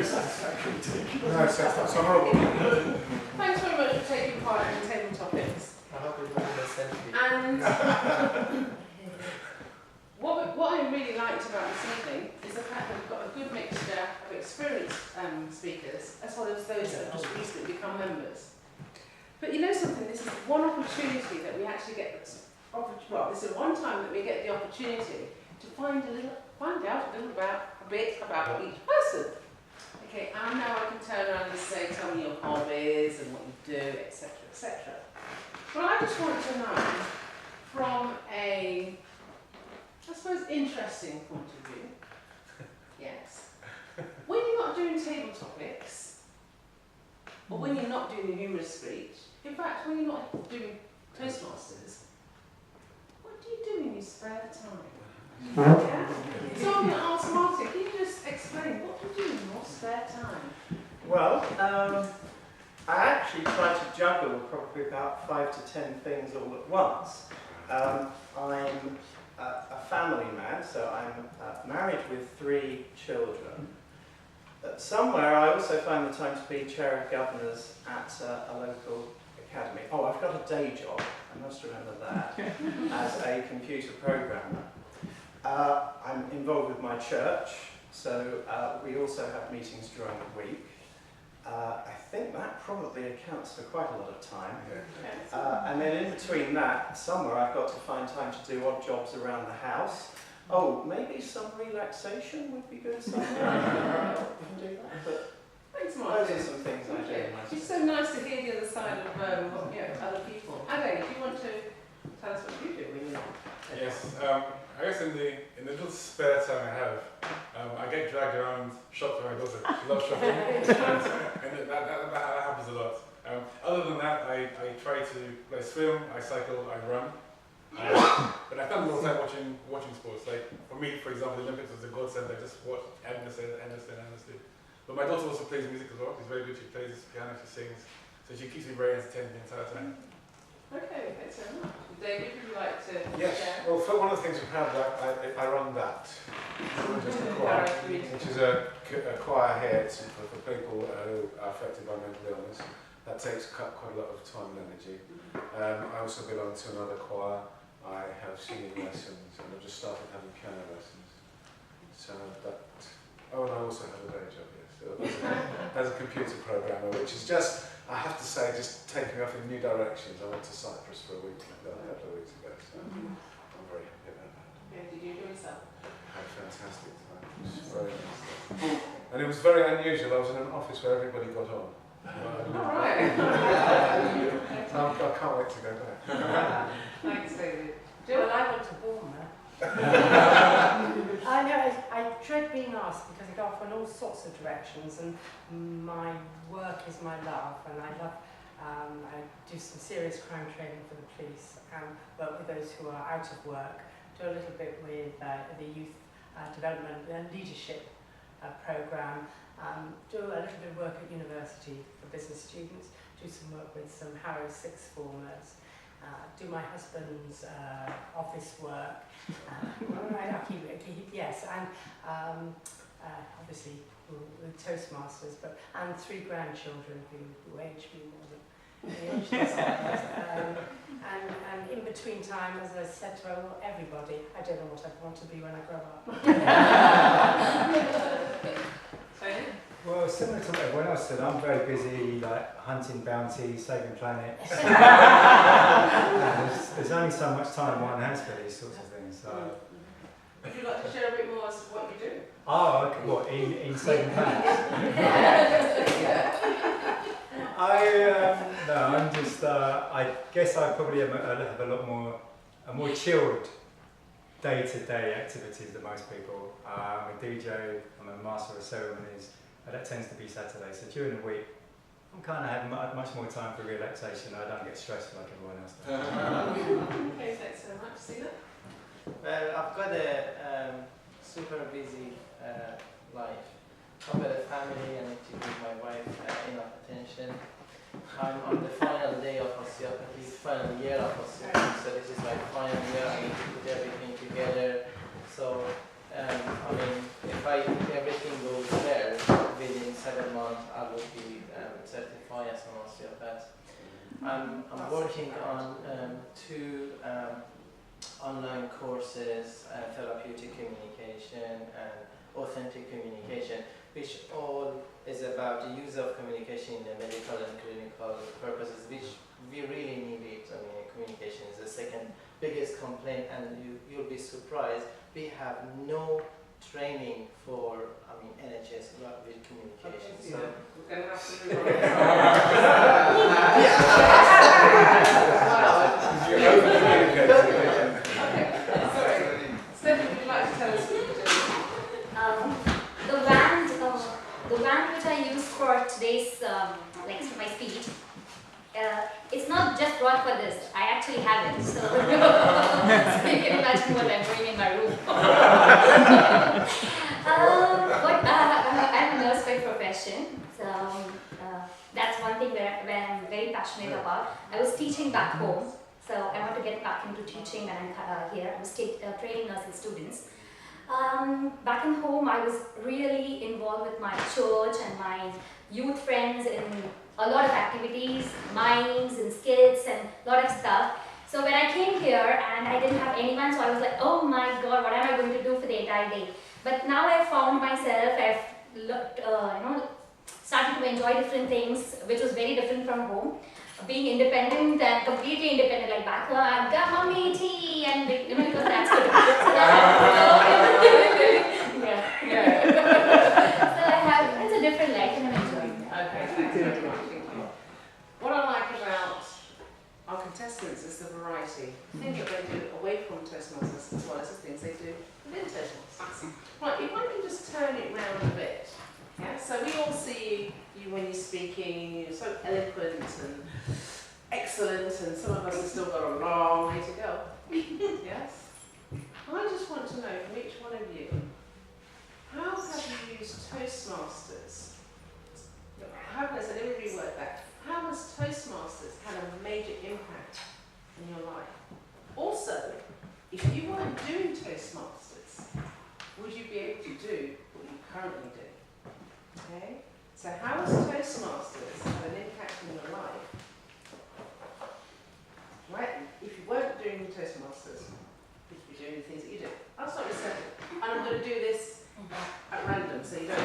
satisfactory take. No, that's horrible. Thanks very much for taking part in the table topics. I hope it wasn't a selfie. And what I really liked about this evening is the fact that we've got a good mixture of experienced speakers as well as those that have just recently become members. But you know something, this is one opportunity that we actually get, well, this is one time that we get the opportunity to find out a bit about each person. Okay, and now I can turn around and say, tell me your hobbies and what you do, etc., etc. But I just want to know from a, I suppose, interesting point of view, yes, when you're not doing table topics, or when you're not doing the humorous speech, in fact, when you're not doing Toastmasters, what do you do in your spare time? Yeah? So I'm going to ask Martin, can you just explain what do you do in your spare time? Well, I actually try to juggle probably about 5 to 10 things all at once. I'm a family man, so I'm married with 3 children. Somewhere I also find the time to be chair of governors at a local academy. Oh, I've got a day job, I must remember that, as a computer programmer. I'm involved with my church, so we also have meetings during the week. I think that probably accounts for quite a lot of time. And then in between that, somewhere I've got to find time to do odd jobs around the house. Oh, maybe some relaxation would be good somewhere. We can do that. But thanks, Martin. those are some things I do. It's so nice to hear the other side of other people. Ade, do you want to tell us what you do when you're not? Yes, I guess in the little spare time I have, I get dragged around shops with my daughter. She loves shopping, and that happens a lot. Other than that, I try to swim, I cycle, I run. But I spend a lot of time watching sports. Like for me, for example, the Olympics was a godsend. I just watch endlessly. But my daughter also plays music as well. She's very good. She plays piano, she sings, so she keeps me very entertained the entire time. Okay, thanks so much. David, would you like to share? Well, for one of the things we've had, I run that, just a choir, which is a choir here for people who are affected by mental illness. That takes quite a lot of time and energy. I also belong to another choir. I have singing lessons, and I've just started having piano lessons. So that. Oh, and I also have a day job, yes. So as a computer programmer, which is just, I have to say, just taking me off in new directions. I went to Cyprus for a week a couple of weeks ago, so I'm very happy about that. Yeah, did you enjoy yourself? I had a fantastic time. It was very nice. And it was very unusual. I was in an office where everybody got on. Alright. I can't wait to go back. Thanks, David. Well, I went to Bournemouth. I know, I dread being asked because I go off in all sorts of directions, and my work is my love, and I love, I do some serious crime training for the police, and work with those who are out of work, do a little bit with the youth development and leadership programme, do a little bit of work at university for business students, do some work with some Harrow sixth formers, do my husband's office work, yes, and obviously with Toastmasters, and 3 grandchildren who age me more than the age themselves. And in between time, as I said to everybody, I don't know what I want to be when I grow up. Well, similar to what everyone else said, I'm very busy, like hunting bounties, saving planets. There's only so much time one has for these sorts of things. So. Would you like to share a bit more as to what you do? Oh, okay. What, in saving planets? No, I'm just. I guess I probably have a more chilled day-to-day activities than most people. I'm a DJ. I'm a master of ceremonies. That tends to be Saturday, so during the week I'm kind of having much more time for relaxation. I don't get stressed like everyone else does. Okay, thanks so much. Sina? Well, I've got a super busy life. I've got a family, and I need to give my wife enough attention. I'm on the final day of osteopathy, final year of osteopathy, so this is my final year. I need to put everything together. So, I mean, if everything goes well within certify as an osteopath. I'm working on 2 online courses, therapeutic communication and authentic communication, which all is about the use of communication in the medical and clinical purposes, which we really need it. I mean, communication is the second biggest complaint, and you'll be surprised, we have no training for, NHS with communication. Okay, So we're going to have to move on. Okay, sorry. Stephanie, would you like to tell us what you do? The band which I use for today's, my speech, it's not just brought for this. I actually have it, so, so you can imagine what I'm doing in my room. I'm a nurse by profession, so that's one thing where I'm very passionate about. I was teaching back home, so I want to get back into teaching when I'm here. I was training nursing students. Back in home, I was really involved with my church and my youth friends in a lot of activities, mimes and skits and a lot of stuff. So when I came here and I didn't have anyone, so I was like, oh my God, what am I going to do for the entire day? But now I've found myself, I've looked, started to enjoy different things, which was very different from home. Being independent and completely independent, like back home, I've got mommy tea, and because that's good. So so I have, it's a different life and I'm enjoying it. Okay, thanks very much. Thank you. What I like about our contestants is the variety. I think that they do away from Toastmasters as well as the things they do within Toastmasters. Right, if I can just turn it round a bit. Yeah, so we all see you when you're speaking, you're so eloquent and excellent, and some of us have still got a long way to go. Yes? I just want to know from each one of you, how have you used Toastmasters? How has, let me reword that. How has Toastmasters had a major impact in your life? Also, if you weren't doing Toastmasters, would you be able to do what you currently do? Okay? So how has Toastmasters had an impact in your life? Right? If you weren't doing Toastmasters, would you be doing the things that you do? I'll start with Stephanie. And I'm going to do this at random, so you don't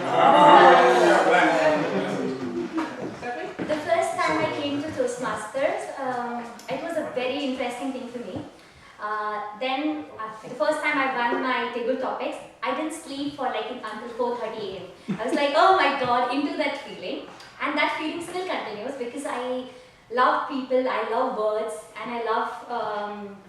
Stephanie? The first time I came to Toastmasters, it was a very interesting thing for me. The first time I won my table topics, I didn't sleep for until 4:30 a.m. I was like, oh my God, into that feeling. And that feeling still continues because I love people, I love words, and I love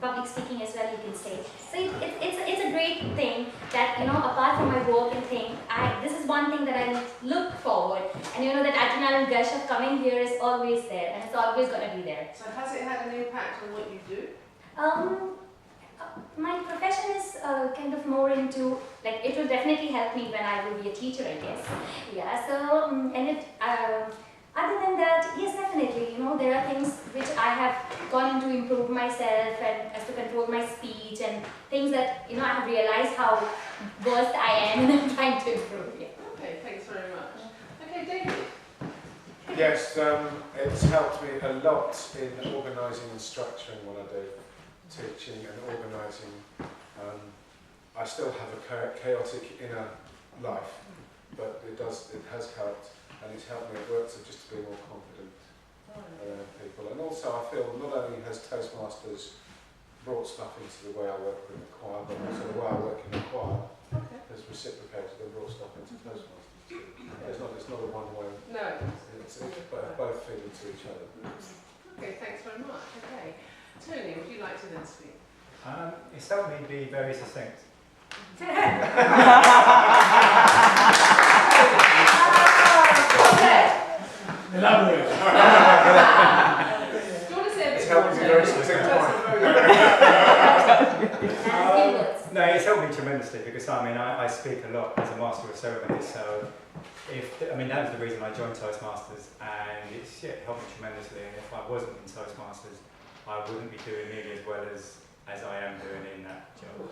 public speaking as well, you can say. So it's a great thing that, apart from my work and thing, this is one thing that I look forward. And that adrenaline gush of coming here is always there, and it's always going to be there. So has it had an impact on what you do? My profession is kind of more into, it will definitely help me when I will be a teacher, I guess. Yeah, so, other than that, yes, definitely, there are things which I have gone into improve myself and as to control my speech and things that, I have realized how worst I am and I'm trying to improve. Yeah. Okay, thanks very much. Okay, David. Yes, it's helped me a lot in organising and structuring what I do, teaching and organising. I still have a chaotic inner life, but it has helped, and it's helped me at work just to be more confident around people. And also I feel not only has Toastmasters brought stuff into the way I work in the choir, but also the way I work in the choir has reciprocated and brought stuff into Toastmasters. It's not a one-way. No. It's both feed into each other. Okay, thanks very much. Okay. Tony, would you like to then speak? It's helped me be very succinct. Elaborate. Do you want to say a bit It's helped me very succinct. No, it's helped me tremendously because I speak a lot as a master of ceremonies, so that was the reason I joined Toastmasters, and it's helped me tremendously. And if I wasn't in Toastmasters, I wouldn't be doing nearly as well as I am doing in that job.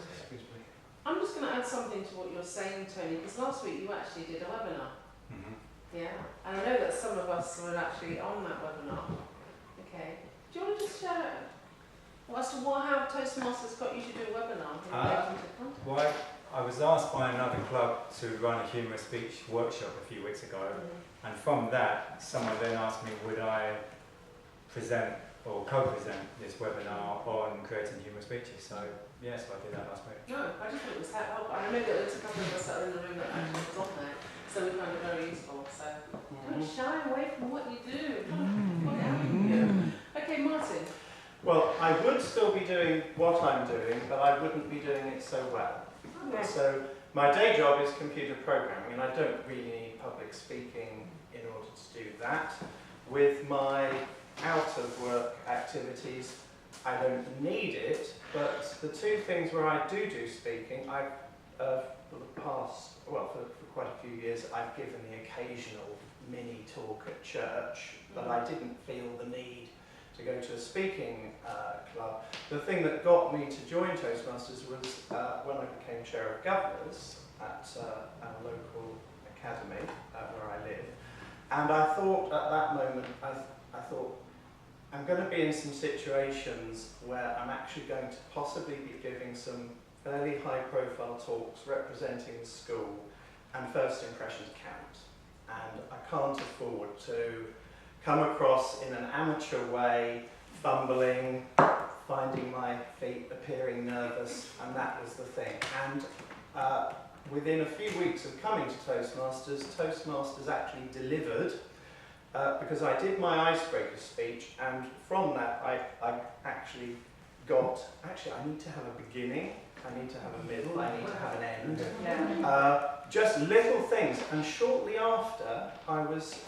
I'm just going to add something to what you're saying, Tony, because last week you actually did a webinar. Yeah, and I know that some of us were actually on that webinar. Okay. Do you want to just share as to how Toastmasters got you to do a webinar? Well, I was asked by another club to run a humour speech workshop a few weeks ago, and from that, someone then asked me would I present or co-present this webinar on creating humour speeches. So yes, I did that last week. No, I just thought it was helpful. I know that there's a couple of us that are in the room that actually was on there, so we found it very useful. So don't shy away from what you do. Okay, Martin. Well, I would still be doing what I'm doing, but I wouldn't be doing it so well. Okay. So my day job is computer programming, and I don't really need public speaking in order to do that. With my out-of-work activities, I don't need it, but the two things where I do speaking, for the past, well, for quite a few years, I've given the occasional mini talk at church, but I didn't feel the need to go to a speaking club. The thing that got me to join Toastmasters was when I became chair of governors at our local academy where I live. And I thought at that moment, I thought, I'm going to be in some situations where I'm actually going to possibly be giving some fairly high profile talks representing the school, and first impressions count. And I can't afford to come across in an amateur way, fumbling, finding my feet, appearing nervous, and that was the thing. And within a few weeks of coming to Toastmasters actually delivered, because I did my icebreaker speech, and from that I actually got, I need to have a beginning, I need to have a middle, I need to have an end. Yeah. Just little things, and shortly after I was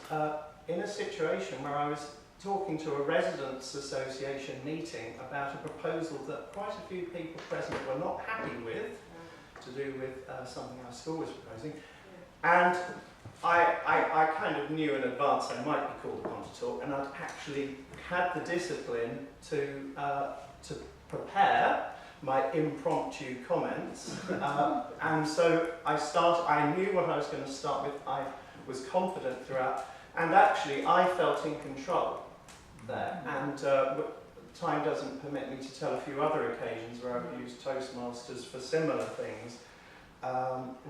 in a situation where I was talking to a residents' association meeting about a proposal that quite a few people present were not happy with, to do with something our school was proposing. And I kind of knew in advance I might be called upon to talk, and I'd actually had the discipline to prepare my impromptu comments. And so I knew what I was going to start with, I was confident throughout, and actually I felt in control there. And time doesn't permit me to tell a few other occasions where I've used Toastmasters for similar things.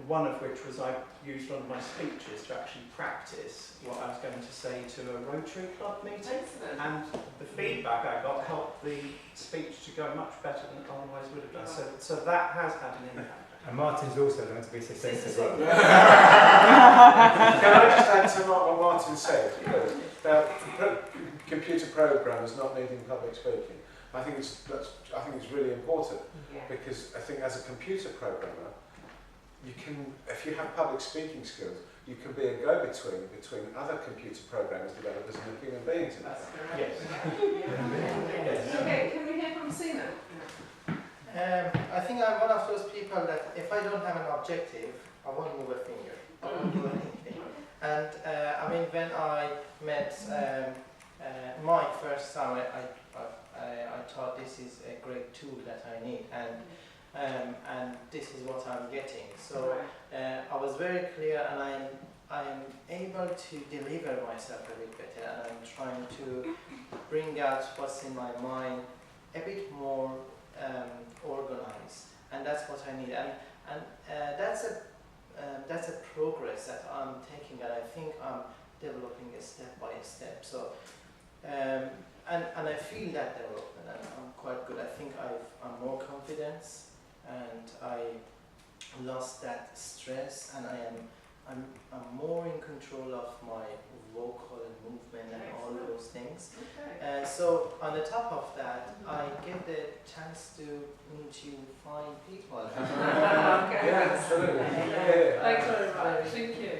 One of which was I used one of my speeches to actually practice what I was going to say to a Rotary Club meeting. Excellent. And the feedback I got helped the speech to go much better than it otherwise would have done. So that has had an impact. And Martin's also learned to be succinct as well. Can I just add to what Martin said? About computer programmers not needing public speaking. I think it's really important, because I think as a computer programmer, you can, if you have public speaking skills, you can be a go-between between other computer programmers, developers, and human beings. That's correct. Yes. Yes. Okay, can we hear from Sina? I think I'm one of those people that if I don't have an objective, I won't move a finger. I won't do anything. And I mean, when I met Mike first time, I thought this is a great tool that I need, and this is what I'm getting. So I was very clear, and I'm able to deliver myself a bit better, and I'm trying to bring out what's in my mind a bit more organized, and that's what I need. And that's a progress that I'm taking, and I think I'm developing it step by step. So and I feel that development, and I'm quite good. I think I'm more confident, and I lost that stress, and I'm more in control of my vocal and movement and all those things. Okay. So on the top of that, I get the chance to meet you fine people. Okay. Yeah, absolutely. Yeah. Thanks very much. Thank you.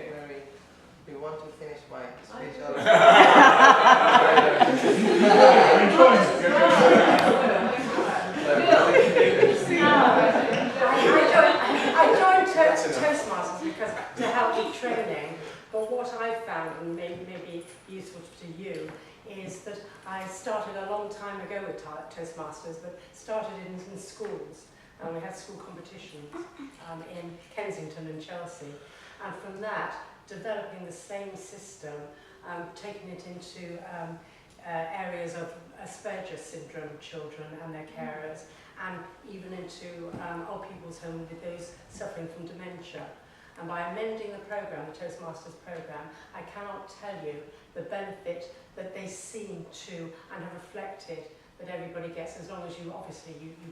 We want to finish my speech. I joined Toastmasters because to help with training, but what I found, and may be useful to you, is that I started a long time ago with Toastmasters, but started in schools. And we had school competitions in Kensington and Chelsea. And from that, developing the same system, taking it into areas of Asperger's syndrome children and their carers, and even into old people's home with those suffering from dementia. And by amending the programme, the Toastmasters programme, I cannot tell you the benefit that they seem to and have reflected that everybody gets, as long as you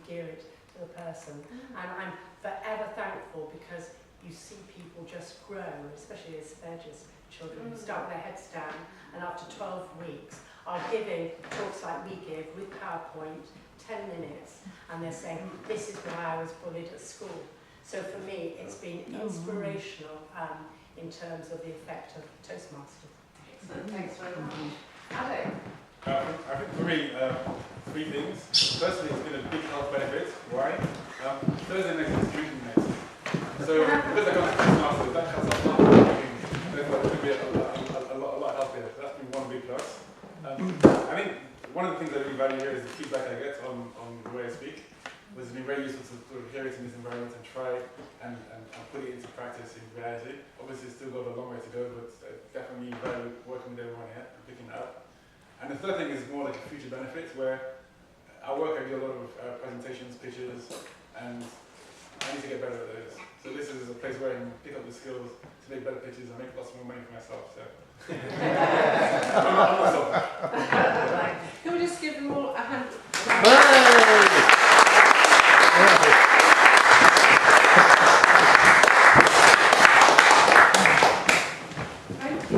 gear it to the person. And I'm forever thankful, because you see people just grow, especially Asperger's children, who start with their heads down, and after 12 weeks are giving talks like we give with PowerPoint, 10 minutes, and they're saying, this is why I was bullied at school. So for me, it's been inspirational in terms of the effect of Toastmasters. Excellent, thanks very much. Ade? I think for me, 3 things. Firstly, it's been a big health benefit. Why? Thursday night is drinking night. So because I got to Toastmasters, that cuts off drinking. Therefore, it could be a lot healthier. So that's been one big plus. I think one of the things I really value here is the feedback I get on the way I speak. It's been very useful to sort of hear it in this environment and try and put it into practice in reality. Obviously, it's still got a long way to go, but I definitely value working with everyone here and picking it up. And the third thing is more like a future benefit, where at work I do a lot of presentations, pitches, and I need to get better at those. So this is a place where I can pick up the skills to make better pitches and make lots more money for myself. So. Can we just give them all a hand? Thank you.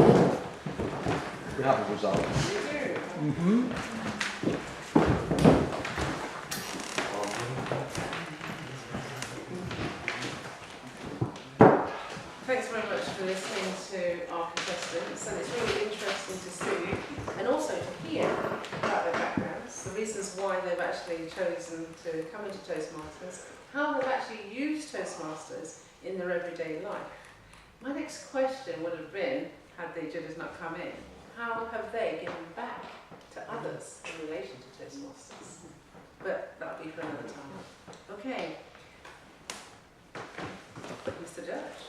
We have a result. You do. Thanks very much for listening to our contestants, and it's really interesting to see and also to hear about their backgrounds, the reasons why they've actually chosen to come into Toastmasters, how they've actually used Toastmasters in their everyday life. My next question would have been, had the judges not come in, how have they given back to others in relation to Toastmasters? But that'll be for another time. Okay. Mr. Judge.